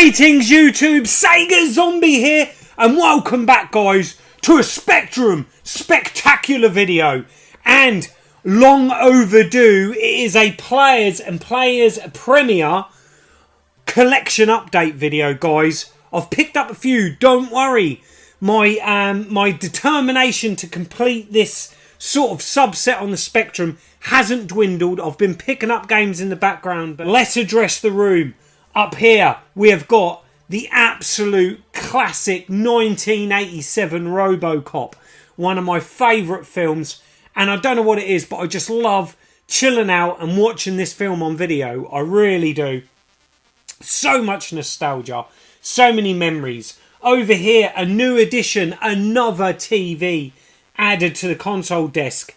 Greetings YouTube, Sega Zombie here, and welcome back guys to a Spectrum spectacular video, and long overdue. It is a players premiere collection update video guys. I've picked up a few, don't worry. My determination to complete this sort of subset on the Spectrum hasn't dwindled. I've been picking up games in the background, but let's address the room. Up here, we have got the absolute classic 1987 RoboCop. One of my favourite films. And I don't know what it is, but I just love chilling out and watching this film on video. I really do. So much nostalgia. So many memories. Over here, a new edition, another TV added to the console desk.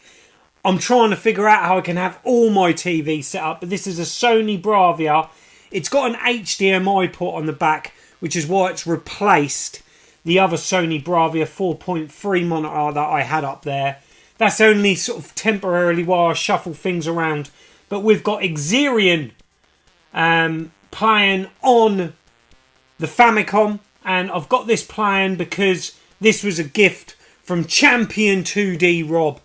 I'm trying to figure out how I can have all my TV set up. But this is a Sony Bravia. It's got an HDMI port on the back, which is why it's replaced the other Sony Bravia 4.3 monitor that I had up there. That's only sort of temporarily while I shuffle things around. But we've got Xerion playing on the Famicom. And I've got this playing because this was a gift from Champion 2D Rob.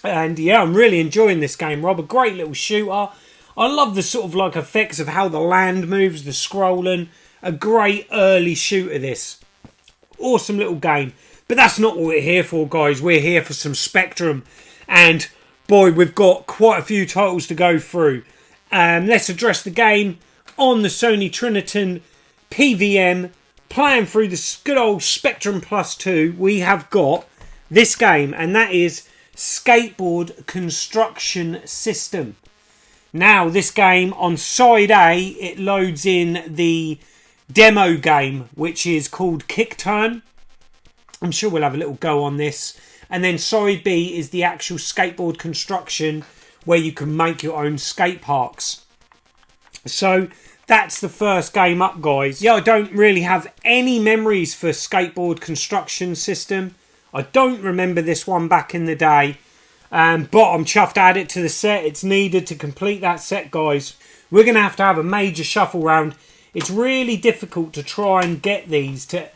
And yeah, I'm really enjoying this game, Rob. A great little shooter. I love the sort of like effects of how the land moves, the scrolling. A great early shooter this. Awesome little game. But that's not what we're here for, guys. We're here for some Spectrum. And boy, we've got quite a few titles to go through. Let's address the game on the Sony Triniton PVM. Playing through the good old Spectrum Plus 2. We have got this game. And that is Skateboard Construction System. Now, this game, on side A, it loads in the demo game, which is called Kick Turn. I'm sure we'll have a little go on this. And then side B is the actual skateboard construction, where you can make your own skate parks. So, that's the first game up, guys. Yeah, I don't really have any memories for Skateboard Construction System. I don't remember this one back in the day. But I'm chuffed to add it to the set. It's needed to complete that set, guys. We're going to have a major shuffle round. It's really difficult to try and get these to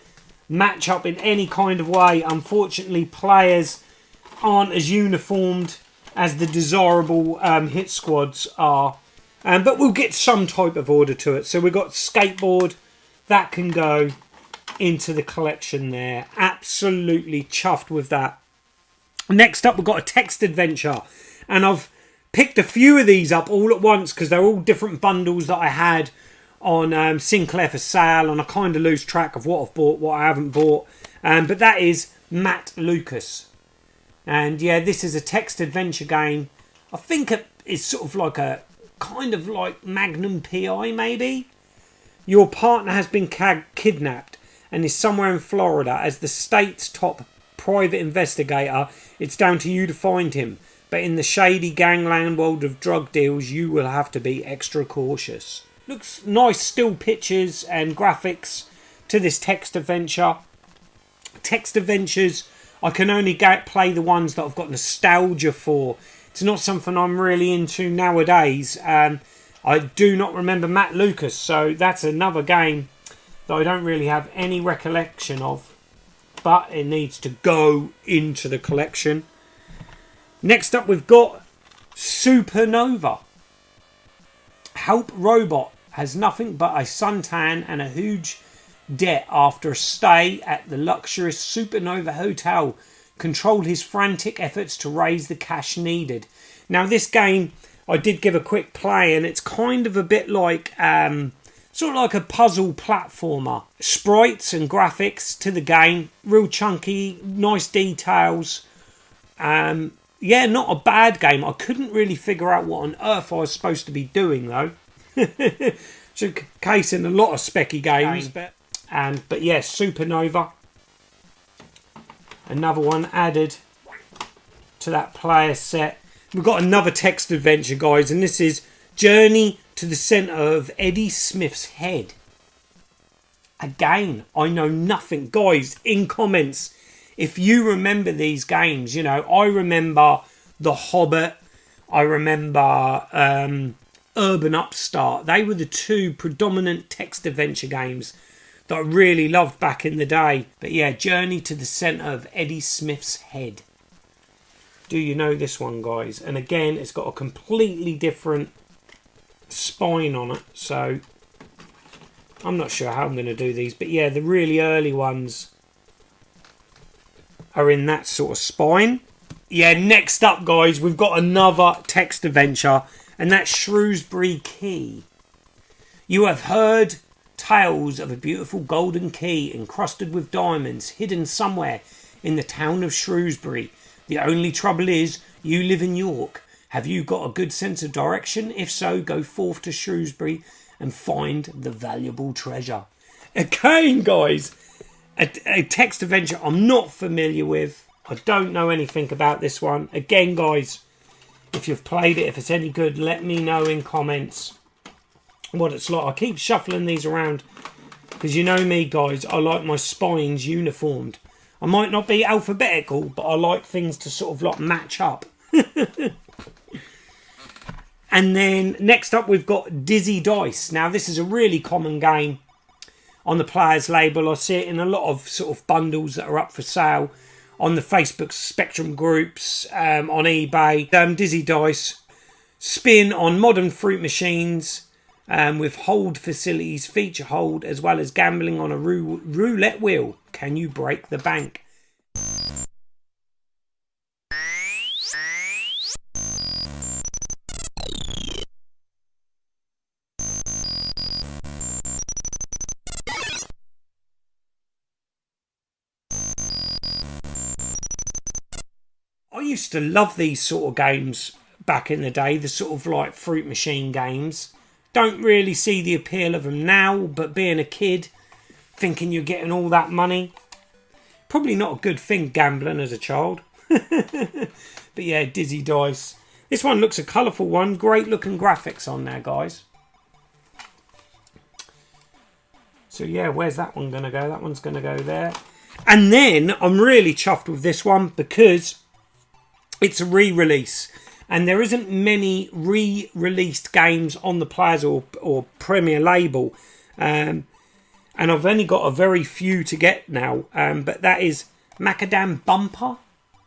match up in any kind of way. Unfortunately, players aren't as uniformed as the desirable hit squads are. But we'll get some type of order to it. So we've got skateboard. That can go into the collection there. Absolutely chuffed with that. Next up, we've got a text adventure, and I've picked a few of these up all at once because they're all different bundles that I had on Sinclair for sale, and I kind of lose track of what I've bought, what I haven't bought. But that is Matt Lucas, and yeah, this is a text adventure game. I think it's sort of like a kind of like Magnum PI, maybe. Your partner has been kidnapped and is somewhere in Florida. As the state's top private investigator, it's down to you to find him. But in the shady gangland world of drug deals, you will have to be extra cautious. Looks nice still pictures and graphics to this text adventure. Text adventures, I can only play the ones that I've got nostalgia for. It's not something I'm really into nowadays. I do not remember Matt Lucas, so that's another game that I don't really have any recollection of. But it needs to go into the collection. Next up, we've got Supernova. Help Robot has nothing but a suntan and a huge debt after a stay at the luxurious Supernova Hotel controlled his frantic efforts to raise the cash needed. Now, this game, I did give a quick play, and it's kind of a bit like sort of like a puzzle platformer. Sprites and graphics to the game. Real chunky, nice details. Yeah, not a bad game. I couldn't really figure out what on earth I was supposed to be doing, though. It's a case in a lot of specky games. But yeah, Supernova. Another one added to that player set. We've got another text adventure, guys. And this is Journey to the Centre of Eddie Smith's Head. Again, I know nothing. Guys, in comments, if you remember these games, you know, I remember The Hobbit. I remember Urban Upstart. They were the two predominant text adventure games that I really loved back in the day. But yeah, Journey to the Centre of Eddie Smith's Head. Do you know this one, guys? And again, it's got a completely different spine on it. So I'm not sure how I'm going to do these. But yeah, the really early ones are in that sort of spine. Yeah, next up, guys, we've got another text adventure. And that's Shrewsbury Key. You have heard tales of a beautiful golden key encrusted with diamonds hidden somewhere in the town of Shrewsbury. The only trouble is, you live in York. Have you got a good sense of direction? If so, go forth to Shrewsbury and find the valuable treasure. Again, guys, a text adventure I'm not familiar with. I don't know anything about this one. Again, guys, if you've played it, if it's any good, let me know in comments what it's like. I keep shuffling these around because you know me, guys, I like my spines uniformed. I might not be alphabetical, but I like things to sort of like match up. And then next up we've got Dizzy Dice. Now this is a really common game on the Players label. I see it in a lot of sort of bundles that are up for sale on the Facebook Spectrum groups, on eBay. Dizzy Dice, spin on modern fruit machines with hold facilities, feature hold, as well as gambling on a roulette wheel. Can you break the bank? I used to love these sort of games back in the day, the sort of like fruit machine games. Don't really see the appeal of them now, but being a kid, thinking you're getting all that money, probably not a good thing gambling as a child. But yeah, Dizzy Dice. This one looks a colourful one. Great looking graphics on there, guys. So yeah, where's that one going to go? That one's going to go there. And then I'm really chuffed with this one because it's a re-release. And there isn't many re-released games on the Players or Premier label. And I've only got a very few to get now. But that is Macadam Bumper.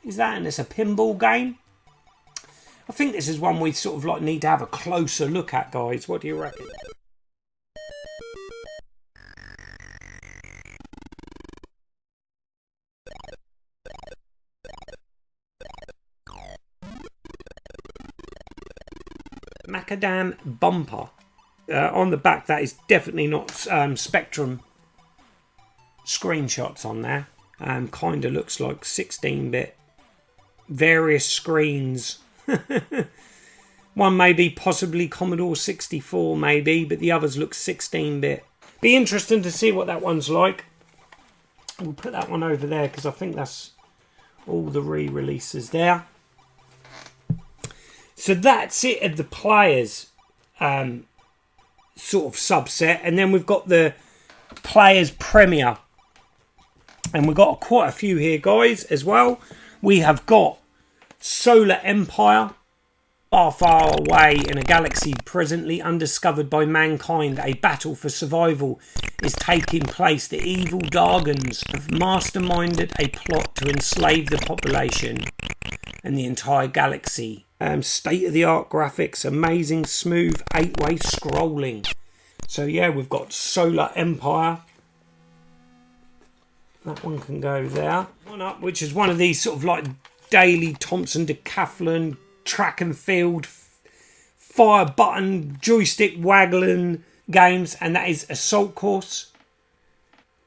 Is that? And it's a pinball game. I think this is one we sort of like need to have a closer look at, guys. What do you reckon? Macadam Bumper. On the back, that is definitely not Spectrum screenshots on there. Kind of looks like 16-bit. Various screens. One may be possibly Commodore 64, maybe, but the others look 16-bit. Be interesting to see what that one's like. We'll put that one over there because I think that's all the re-releases there. So that's it of the Players sort of subset. And then we've got the Players Premier. And we've got quite a few here, guys, as well. We have got Solar Empire. Far, far away in a galaxy presently undiscovered by mankind, a battle for survival is taking place. The evil Dargans have masterminded a plot to enslave the population and the entire galaxy. State-of-the-art graphics, amazing smooth 8-way scrolling. So yeah, we've got Solar Empire. That one can go there. One up, which is one of these sort of like daily Thompson Decathlon track and field fire button joystick waggling games, and that is Assault Course.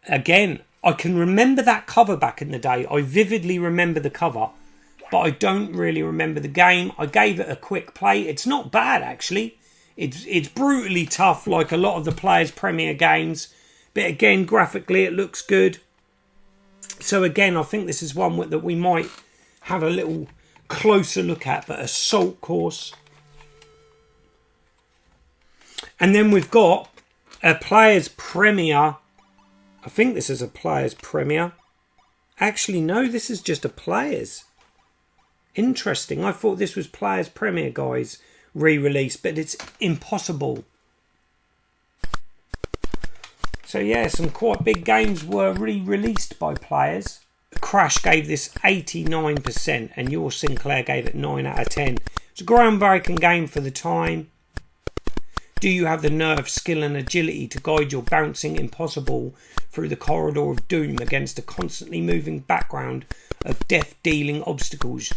Again, I can remember that cover back in the day. I vividly remember the cover, but I don't really remember the game. I gave it a quick play. It's not bad, actually. It's brutally tough, like a lot of the Players Premier games, but again, graphically it looks good. So again, I think this is one that we might have a little closer look at, but Assault Course. And then we've got a Players Premier. I think this is a Players Premier. Actually, no, this is just a Players. Interesting. I thought this was Players Premier, guys. re-release, but it's impossible. So yeah, some quite big games were re-released by players. Crash gave this 89% and your Sinclair gave it 9 out of 10. It's a groundbreaking game for the time. Do you have the nerve, skill and agility to guide your bouncing impossible through the corridor of doom against a constantly moving background of death-dealing obstacles?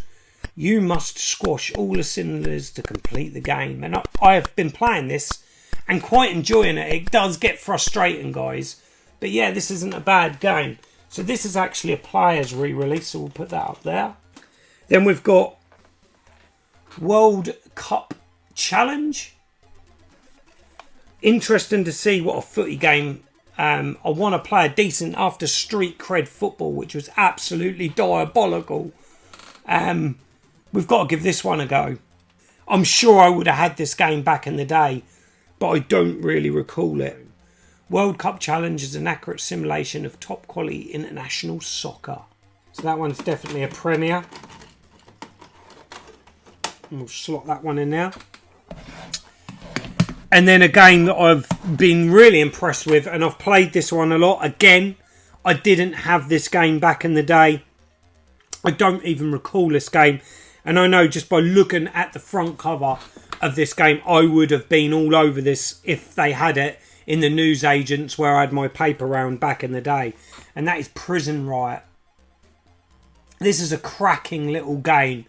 You must squash all the cylinders to complete the game. And I have been playing this and quite enjoying it. It does get frustrating, guys. But yeah, this isn't a bad game. So this is actually a player's re-release, so we'll put that up there. Then we've got World Cup Challenge. Interesting to see what a footy game. I want to play a decent after street cred football, which was absolutely diabolical. We've got to give this one a go. I'm sure I would have had this game back in the day, but I don't really recall it. World Cup Challenge is an accurate simulation of top quality international soccer. So that one's definitely a premier. And we'll slot that one in there. And then a game that I've been really impressed with, and I've played this one a lot. Again, I didn't have this game back in the day. I don't even recall this game. And I know just by looking at the front cover of this game, I would have been all over this if they had it in the newsagents where I had my paper round back in the day. And that is Prison Riot. This is a cracking little game.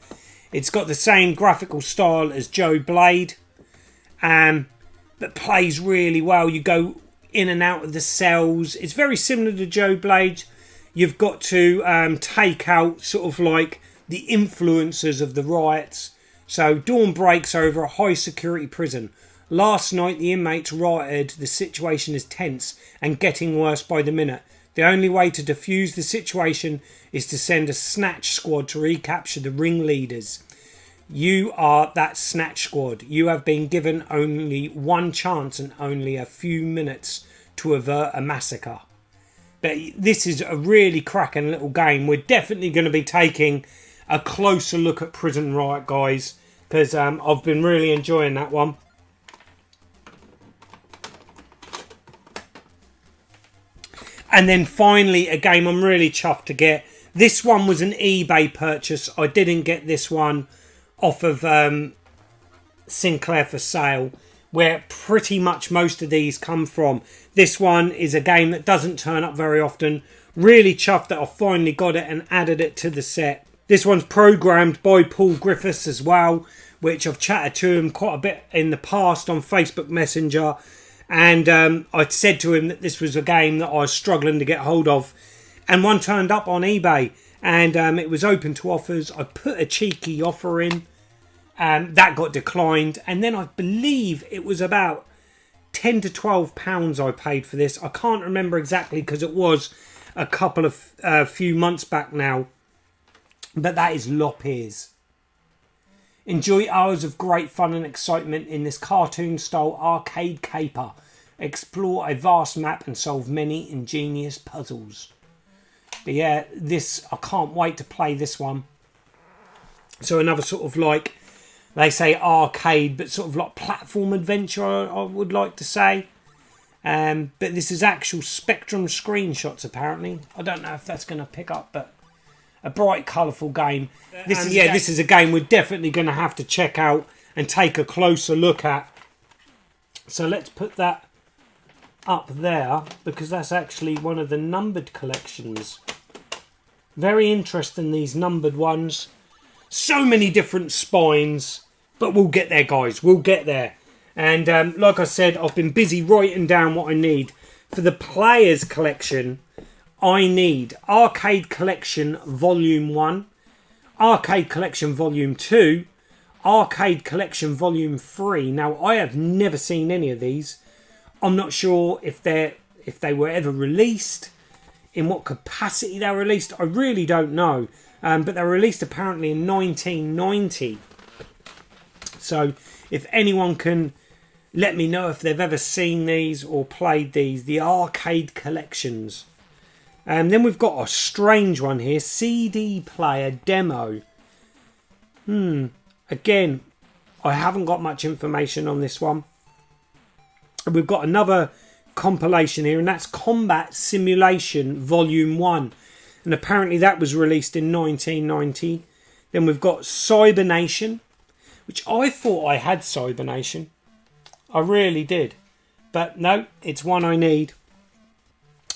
It's got the same graphical style as Joe Blade. But plays really well. You go in and out of the cells. It's very similar to Joe Blade. You've got to take out sort of like the influencers of the riots. So dawn breaks over a high security prison. Last night the inmates rioted. The situation is tense and getting worse by the minute. The only way to defuse the situation is to send a snatch squad to recapture the ringleaders. You are that snatch squad. You have been given only one chance and only a few minutes to avert a massacre. But this is a really cracking little game. We're definitely going to be taking a closer look at Prison Riot, guys, because I've been really enjoying that one. And then finally, a game I'm really chuffed to get. This one was an eBay purchase. I didn't get this one off of Sinclair for sale, where pretty much most of these come from. This one is a game that doesn't turn up very often. Really chuffed that I finally got it and added it to the set. This one's programmed by Paul Griffiths as well, which I've chatted to him quite a bit in the past on Facebook Messenger. And I'd said to him that this was a game that I was struggling to get hold of. And one turned up on eBay. And it was open to offers. I put a cheeky offer in. That got declined. And then I believe it was about £10 to £12 I paid for this. I can't remember exactly because it was a couple of few months back now. But that is Lopez. Enjoy hours of great fun and excitement in this cartoon-style arcade caper. Explore a vast map and solve many ingenious puzzles. But yeah, I can't wait to play this one. So another sort of like, they say arcade, but sort of like platform adventure, I would like to say. But this is actual Spectrum screenshots, apparently. I don't know if that's going to pick up, but a bright, colourful game. This is a game we're definitely going to have to check out and take a closer look at. So let's put that up there, because that's actually one of the numbered collections. Very interesting, these numbered ones. So many different spines, but we'll get there, guys. We'll get there. And like I said, I've been busy writing down what I need. For the Players Collection, I need Arcade Collection Volume 1, Arcade Collection Volume 2, Arcade Collection Volume 3. Now, I have never seen any of these. I'm not sure if they were ever released, in what capacity they were released. I really don't know. But they were released apparently in 1990. So if anyone can let me know if they've ever seen these or played these, the arcade collections. And then we've got a strange one here, CD player demo. Again, I haven't got much information on this one. And we've got another compilation here, and that's Combat Simulation Volume 1. And apparently that was released in 1990. Then we've got Cybernation, which I thought I had Cybernation. I really did. But no, it's one I need.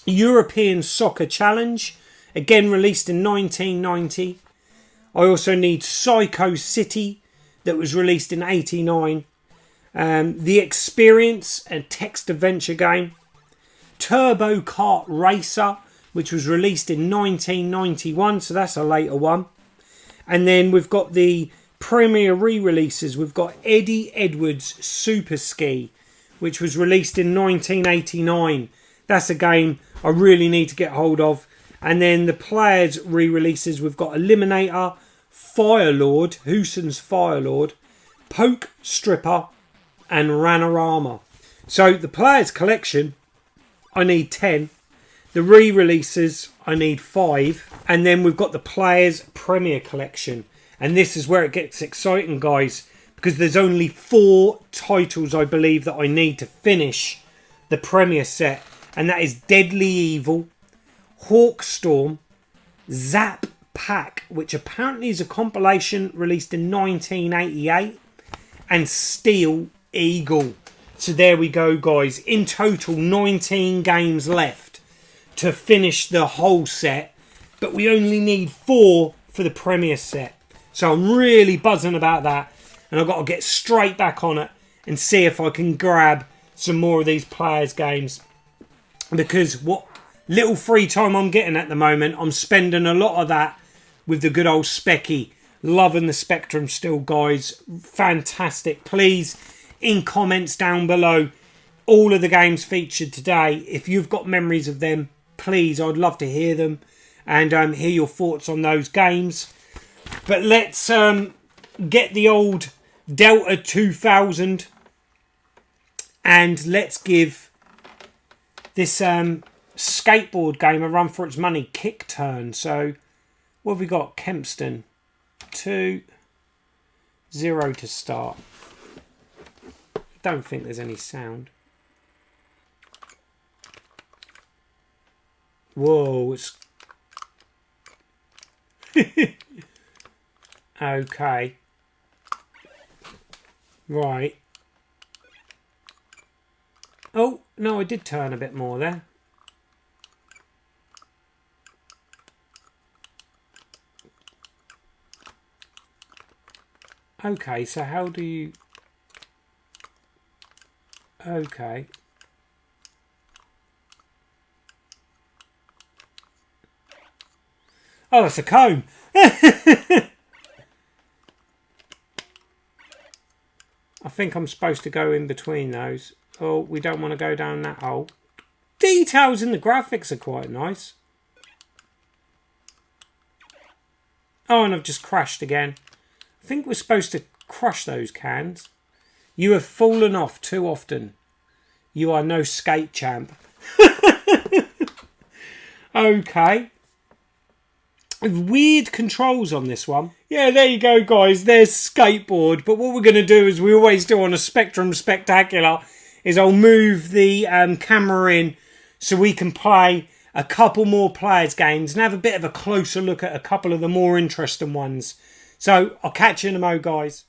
European Soccer Challenge, again released in 1990. I also need Psycho City, that was released in 89. The Experience, a text adventure game. Turbo Kart Racer, which was released in 1991, so that's a later one. And then we've got the Premier re-releases. We've got Eddie Edwards Super Ski, which was released in 1989. That's a game I really need to get hold of. And then the Players re-releases, we've got Eliminator, Firelord, Huson's Firelord, Poke Stripper, and Ranorama. So the Players collection, I need 10. The re-releases, I need 5. And then we've got the Players Premier Collection. And this is where it gets exciting, guys, because there's only 4 titles, I believe, that I need to finish the Premier set. And that is Deadly Evil, Hawkstorm, Zap Pack, which apparently is a compilation released in 1988, and Steel Eagle. So there we go, guys. In total, 19 games left to finish the whole set, but we only need 4 for the Premier set. So I'm really buzzing about that, and I've got to get straight back on it and see if I can grab some more of these Players games, because what little free time I'm getting at the moment, I'm spending a lot of that with the good old Specky. Loving the Spectrum still, guys. Fantastic. Please, in comments down below, all of the games featured today, if you've got memories of them, please, I'd love to hear them and hear your thoughts on those games. But let's get the old Delta 2000 and let's give this skateboard game a run for its money. Kick Turn. So what have we got? Kempston 2-0 to start. Don't think there's any sound. Whoa, it's okay. Right. Oh, no, I did turn a bit more there. Okay, so how do you... Okay. Oh, it's a comb. I think I'm supposed to go in between those. Oh, we don't want to go down that hole. Details in the graphics are quite nice. Oh, and I've just crashed again. I think we're supposed to crush those cans. You have fallen off too often. You are no skate champ. Okay. Weird controls on this one. Yeah, there you go, guys. There's skateboard. But what we're going to do, as we always do on a Spectrum Spectacular, is I'll move the camera in so we can play a couple more Players games and have a bit of a closer look at a couple of the more interesting ones. So I'll catch you in a mo, guys.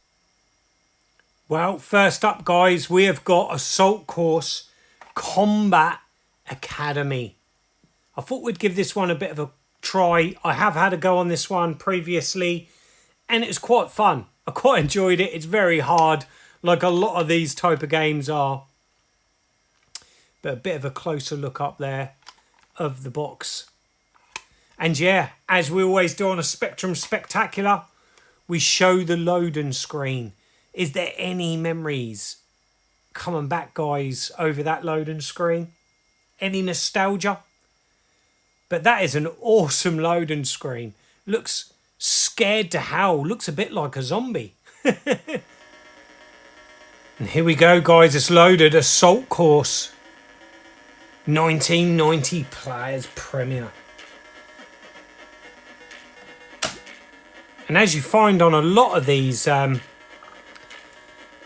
Well, first up, guys, we have got Assault Course Combat Academy. I thought we'd give this one a bit of a try. I have had a go on this one previously, and it was quite fun. I quite enjoyed it. It's very hard, like a lot of these type of games are. But a bit of a closer look up there of the box. And yeah, as we always do on a Spectrum Spectacular, we show the loading screen. Is there any memories coming back, guys, over that loading screen? Any nostalgia? But that is an awesome loading screen. Looks scared to howl. Looks a bit like a zombie. And here we go, guys. It's loaded. Assault Course 1990 Players Premier. And as you find on a lot of these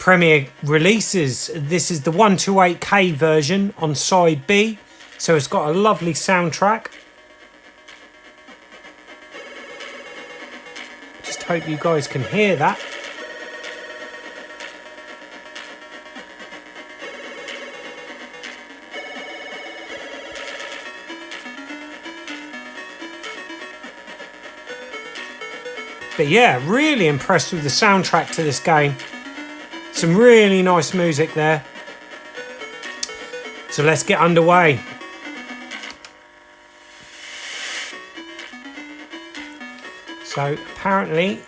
Premiere releases. This is the 128K version on side B, so it's got a lovely soundtrack. Just hope you guys can hear that. But yeah, really impressed with the soundtrack to this game. Some really nice music there. So let's get underway. So apparently...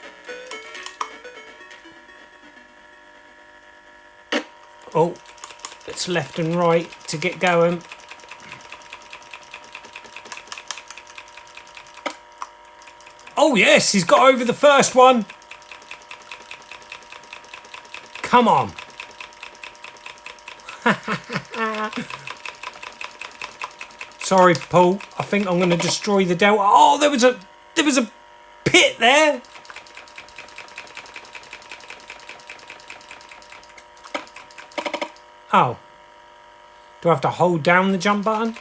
Oh, it's left and right to get going. Oh yes, he's got over the first one. Come on. Sorry, Paul. I think I'm going to destroy the delta. Oh, there was a pit there. Oh. Do I have to hold down the jump button?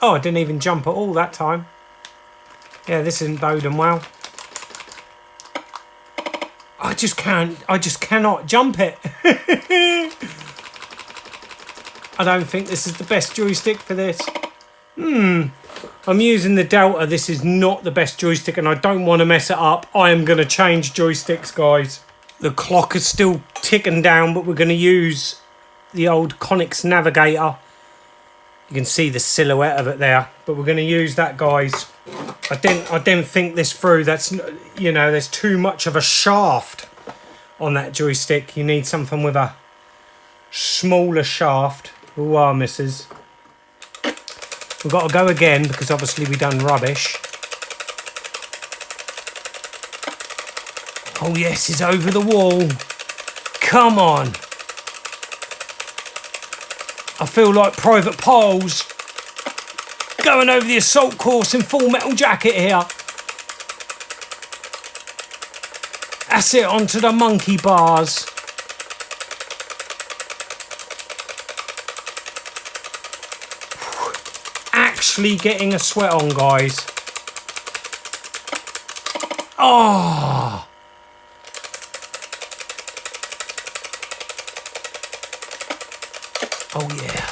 Oh, I didn't even jump at all that time. Yeah, this isn't boding well. I just cannot jump it. I don't think this is the best joystick for this. I'm using the Delta. This is not the best joystick and I don't want to mess it up. I am going to change joysticks, guys. The clock is still ticking down, but we're going to use the old Konix Navigator. You can see the silhouette of it there, but we're going to use that, guys. I didn't think this through. That's, you know, there's too much of a shaft on that joystick. You need something with a smaller shaft. Ooh, misses. We've got to go again because obviously we done rubbish. Oh yes, he's over the wall. Come on. I feel like Private Poles going over the assault course in Full Metal Jacket here. That's it, onto the monkey bars. Actually getting a sweat on, guys. Oh. Oh yeah.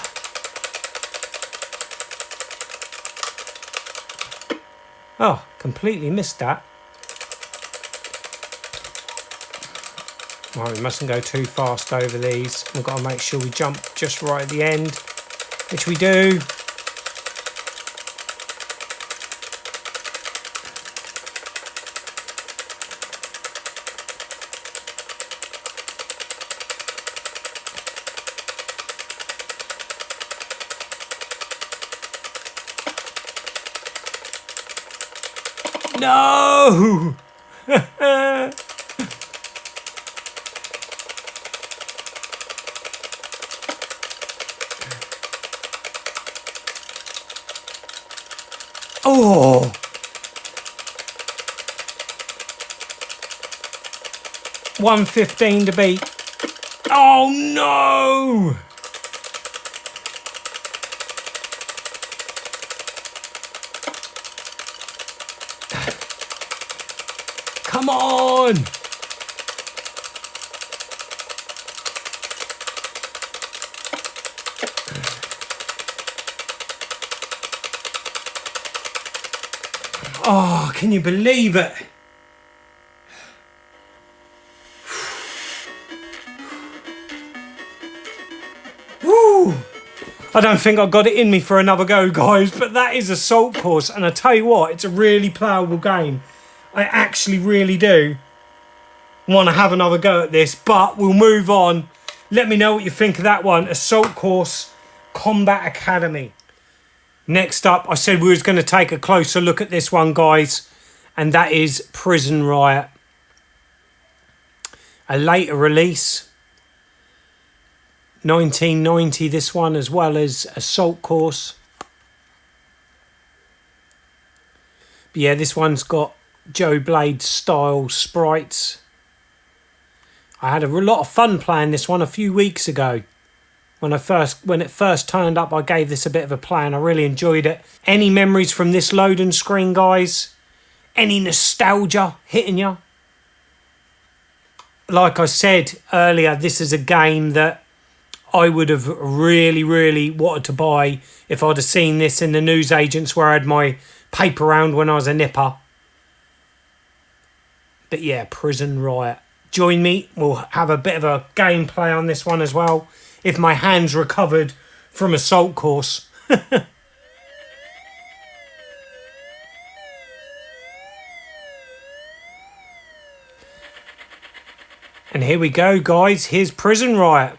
Oh, completely missed that. Right, we mustn't go too fast over these. We've got to make sure we jump just right at the end, which we do. No! Oh! 1:15 to beat. Oh no! Come on! Oh, can you believe it? Woo! I don't think I've got it in me for another go, guys, but that is Assault Course, and I tell you what, it's a really playable game. I actually really do want to have another go at this, but we'll move on. Let me know what you think of that one. Assault Course Combat Academy. Next up, I said we was going to take a closer look at this one, guys, and that is Prison Riot. A later release. 1990, this one, as well as Assault Course. But yeah, this one's got Joe Blade style sprites. I had a lot of fun playing this one a few weeks ago. When it first turned up, I gave this a bit of a play and I really enjoyed it. Any memories from this loading screen, guys? Any nostalgia hitting you? Like I said earlier, this is a game that I would have really, really wanted to buy if I'd have seen this in the newsagents where I had my paper round when I was a nipper. But yeah, Prison Riot. Join me. We'll have a bit of a gameplay on this one as well. If my hand's recovered from assault course. And here we go, guys. Here's Prison Riot.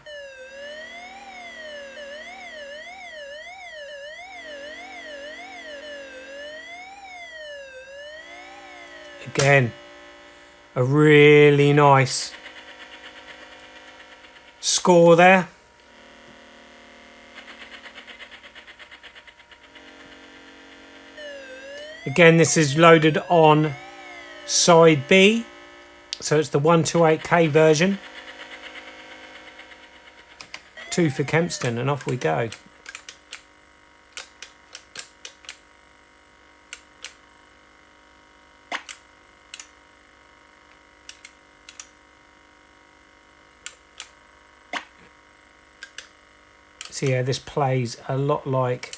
Again, a really nice score there. Again, this is loaded on side B, so it's the 128K version. 2 for Kempston, and off we go. So yeah, this plays a lot like...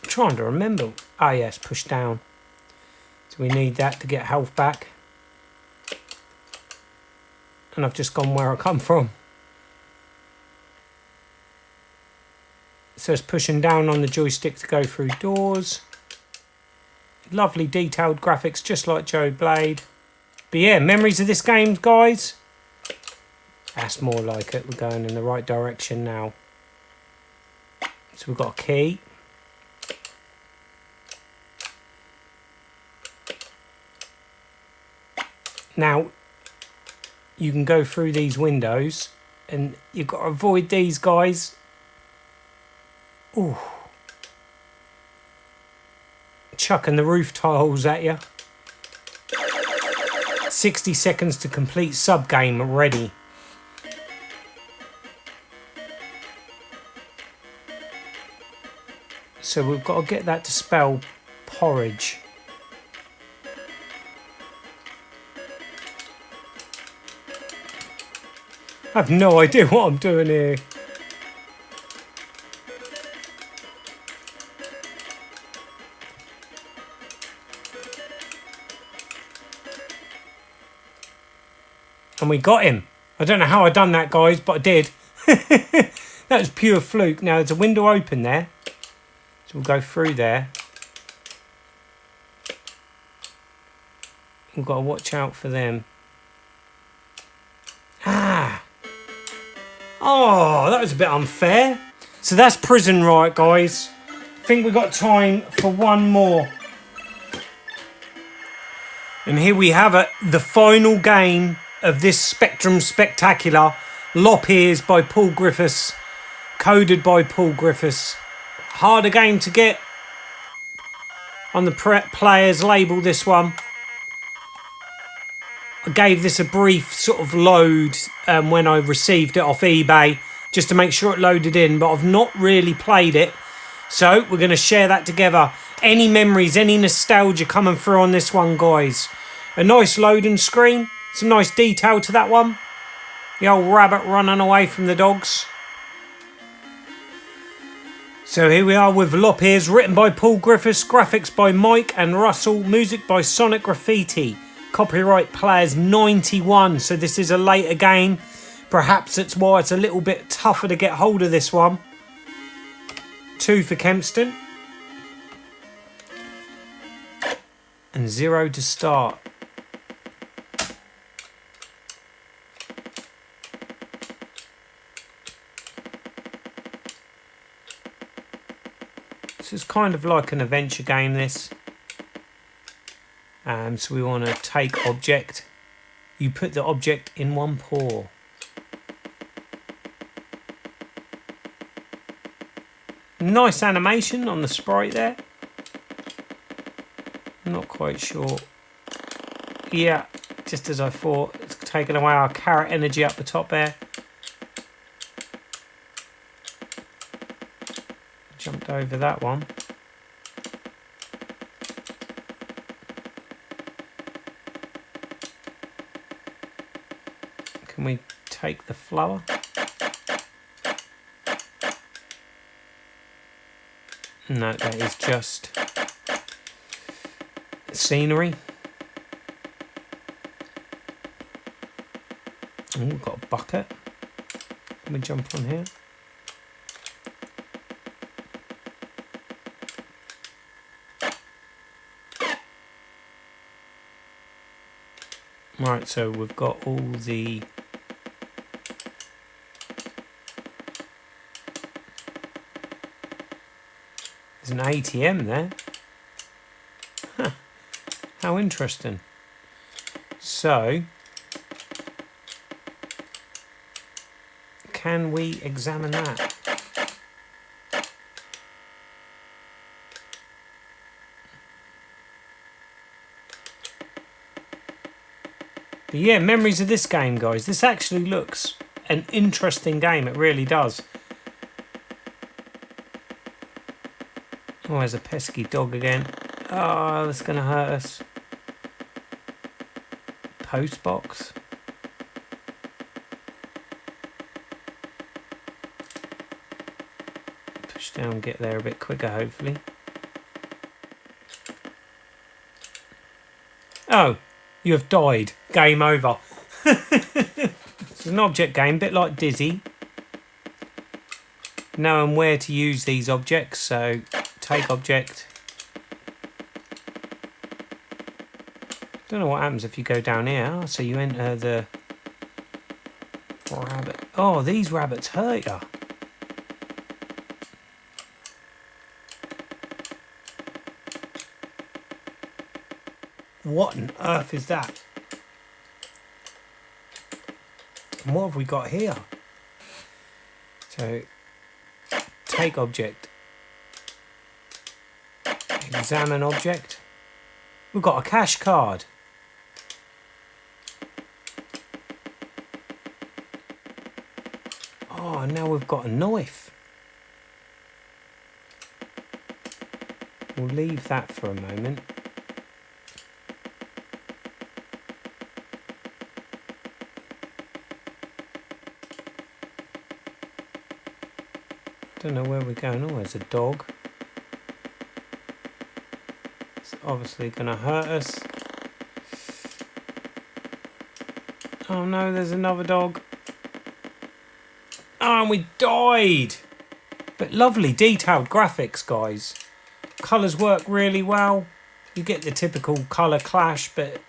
I'm trying to remember. Ah yes, push down. So we need that to get health back. And I've just gone where I come from. So it's pushing down on the joystick to go through doors. Lovely detailed graphics, just like Joe Blade. But yeah, memories of this game, guys. That's more like it. We're going in the right direction now. So we've got a key. Now, you can go through these windows and you've got to avoid these guys. Ooh. Chucking the roof tiles at you. 60 seconds to complete sub-game ready. So we've got to get that to spell porridge. I have no idea what I'm doing here. And we got him. I don't know how I done that, guys, but I did. That was pure fluke. Now there's a window open there. So we'll go through there. We've got to watch out for them. Ah. Oh, that was a bit unfair. So that's Prison Riot, guys. I think we've got time for one more. And here we have it. The final game of this Spectrum Spectacular. Lop Ears by Paul Griffiths. Coded by Paul Griffiths. Harder game to get on the player's label, this one. I gave this a brief sort of load when I received it off eBay, just to make sure it loaded in, but I've not really played it. So we're going to share that together. Any memories, any nostalgia coming through on this one, guys? A nice loading screen. Some nice detail to that one. The old rabbit running away from the dogs. So here we are with Lop Ears, written by Paul Griffiths, graphics by Mike and Russell, music by Sonic Graffiti. Copyright Players 91, so this is a later game. Perhaps that's why it's a little bit tougher to get hold of this one. 2 for Kempston. And 0 to start. This is kind of like an adventure game, this. So we want to take object. You put the object in one paw. Nice animation on the sprite there. not quite sure. Yeah, just as I thought. It's taken away our carrot energy up the top there. Jumped over that one. Can we take the flour? No, that is just scenery. Oh, we've got a bucket. Can we jump on here? Right, so we've got all the there's an ATM there. Huh. How interesting. So, can we examine that? But yeah, memories of this game, guys. This actually looks an interesting game. It really does. Oh, there's a pesky dog again. Oh, that's going to hurt us. Post box. Push down, get there a bit quicker, hopefully. Oh, you have died. Game over. It's an object game, a bit like Dizzy. Knowing where to use these objects, so take object. Don't know what happens if you go down here. Oh, so you enter the rabbit. Oh, these rabbits hurt you. What on earth is that? And what have we got here? So, take object. Examine object. We've got a cash card. Oh, and now we've got a knife. We'll leave that for a moment. Don't know where we're going. Oh, there's a dog. It's obviously going to hurt us. Oh no, there's another dog. Oh, and we died. But lovely detailed graphics, guys. Colours work really well. You get the typical colour clash, but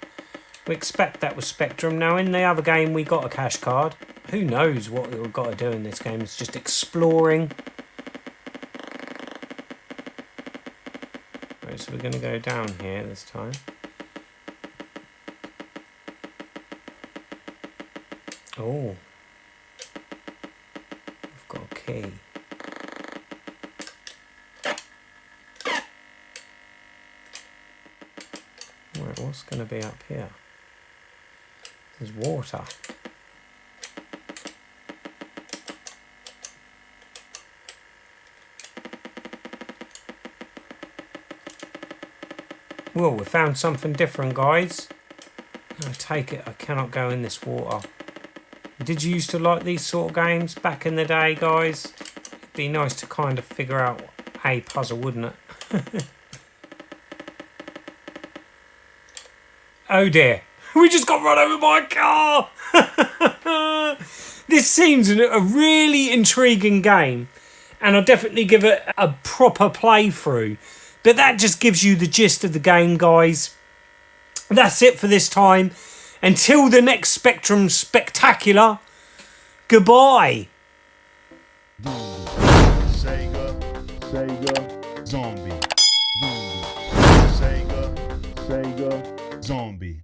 we expect that with Spectrum. Now, in the other game, we got a cash card. Who knows what we've got to do in this game? It's just exploring. Right, so we're going to go down here this time. Oh. We've got a key. Right, what's going to be up here? There's water. Well, we found something different, guys. I take it I cannot go in this water. Did you used to like these sort of games back in the day, guys? It'd be nice to kind of figure out a puzzle, wouldn't it? Oh dear. We just got run over by a car! This seems a really intriguing game, and I'll definitely give it a proper playthrough. But that just gives you the gist of the game, guys. That's it for this time. Until the next Spectrum Spectacular, goodbye. Sega Zombie. Sega Zombie.